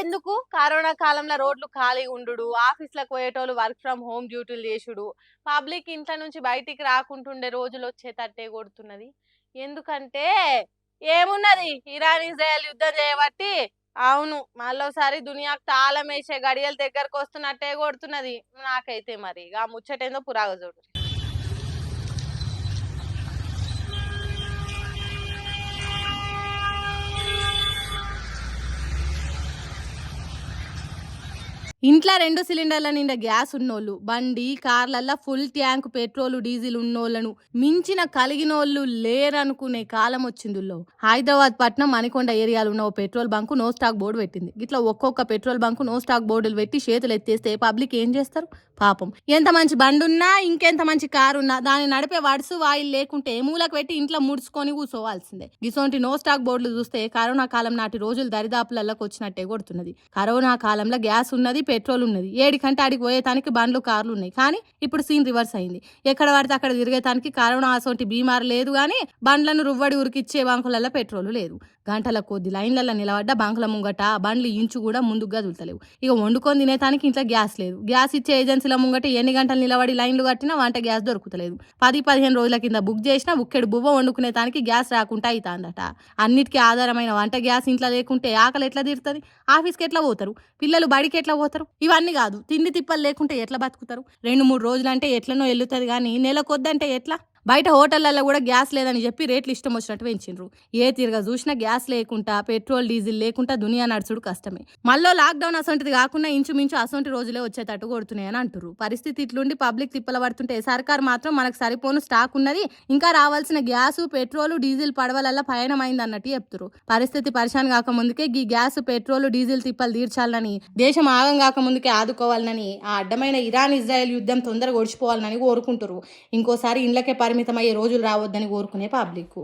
ఎందుకు కరోనా కాలంలో రోడ్లు ఖాళీగా ఉండుడు, ఆఫీస్‌లకు పోయేటోళ్ళు వర్క్ ఫ్రమ్ హోమ్ డ్యూటీలు చేసుడు, పబ్లిక్ ఇంట్ల నుంచి బయటికి రాకుంటుండే రోజులు వచ్చేటట్టే కొడుతున్నది. ఎందుకంటే ఏమున్నది, ఇరాన్ ఇజ్రాయెల్ యుద్ధం చేయబట్టి అవును మళ్ళోసారి దునియాకు తాళం వేసే గడియలు దగ్గరకు వస్తున్నట్టే కొడుతున్నది. నాకైతే మరి ఇక ఆ ముచ్చటేందో పురాగా చూడు. ఇంట్లో 2 సిలిండర్ల నిండా గ్యాస్ ఉన్నోళ్ళు, బండి కార్లల్లా ఫుల్ ట్యాంక్ పెట్రోల్ డీజిల్ ఉన్నోళ్ళను మించిన కలిగినోళ్ళు లేరనుకునే కాలం వచ్చిందుల్లో. హైదరాబాద్ పట్నం మణికొండ ఏరియాలో ఉన్న ఓ petrol bunk no stock board పెట్టింది. ఇట్లా ఒక్కొక్క పెట్రోల్ బంకు నో స్టాక్ బోర్డులు పెట్టి చేతులు ఎత్తేస్తే పబ్లిక్ ఏం చేస్తారు? పాపం ఎంత మంచి బండి ఉన్నా ఇంకెంత మంచి కారు ఉన్నా దాన్ని నడిపే వడుసు వాయిల్ లేకుంటే మూలకు పెట్టి ఇంట్లో ముడుచుకొని కూర్చోవాల్సిందే. గిసోంటి నో స్టాక్ బోర్డులు చూస్తే కరోనా కాలం నాటి రోజులు దరిదాపులలోకి వచ్చినట్టే కొడుతున్నది. కరోనా కాలంలో గ్యాస్ ఉన్నది, పెట్రోల్ ఉన్నది, ఏడికంటే ఆడికి పోయేటానికి బండ్లు కార్లు ఉన్నాయి. కానీ ఇప్పుడు సీన్ రివర్స్ అయింది. ఎక్కడ పడితే అక్కడ తిరిగేటానికి కరోనా అసోంటి బీమారు లేదు, కానీ బండ్లను రువ్వడి ఉరికిచ్చే బంకులలో పెట్రోల్ లేదు. గంటల కొద్ది లైన్లలో నిలబడ్డ బంకుల ముంగట బండ్లు ఇంచు కూడా ముందుగా దులుతలేవు. ఇక వండుకొని తినేటానికి ఇంట్లో గ్యాస్ లేదు. గ్యాస్ ఇచ్చే ఏజెన్సీల ముంగట ఎన్ని గంటలు నిలబడి లైన్లు కట్టినా వంట గ్యాస్ దొరుకుతలేదు. 10-15 రోజుల కింద బుక్ చేసినా ఉక్కెడు బువ్వ వండుకునే దానికి గ్యాస్ రాకుండా అవుతాందట. అన్నిటికీ ఆధారమైన వంట గ్యాస్ ఇంట్లో లేకుంటే ఆకలి ఎట్లా తీరుతుంది? ఆఫీస్కి ఎట్లా పోతారు? పిల్లలు బడికి ఎట్లా పోతారు? ఇవన్నీ కాదు, తిండి తిప్పలు లేకుంటే ఎట్లా బతుకుతారు? 2-3 రోజులంటే ఎట్లనో వెళ్తుంది, కానీ నెలకొద్దంటే ఎట్లా? బయట హోటళ్లలో కూడా గ్యాస్ లేదని చెప్పి రేట్లు ఇష్టం వచ్చినట్టు పెంచిండ్రు. ఏ తీరుగా చూసినా గ్యాస్ లేకుండా పెట్రోల్ డీజిల్ లేకుండా దునియా నడుచుడు కష్టమే. మళ్ళీ లాక్డౌన్ అసొంటిది కాకుండా ఇంచుమించు అసొంటి రోజులే వచ్చేటట్టు కొడుతున్నాయని అంటారు. పరిస్థితి ఇట్లుండి పబ్లిక్ తిప్పల పడుతుంటే సర్కార్ మాత్రం మనకు సరిపోను స్టాక్ ఉన్నది, ఇంకా రావాల్సిన గ్యాసు పెట్రోల్ డీజిల్ పడవలల్ల పయనమైంది అన్నట్టు చెప్తారు. పరిస్థితి పరిశాన్ కాకముందుకే ఈ గ్యాస్ పెట్రోల్ డీజిల్ తిప్పలు తీర్చాలని, దేశం ఆగం కాకముందుకే ఆదుకోవాలని, ఆ అడ్డమైన ఇరాన్ ఇజ్రాయెల్ యుద్ధం తొందరగా ఒడిచిపోవాలని కోరుకుంటారు. ఇంకోసారి ఇండ్లకే పరిమితమయ్యే రోజులు రావద్దని కోరుకునే పబ్లిక్.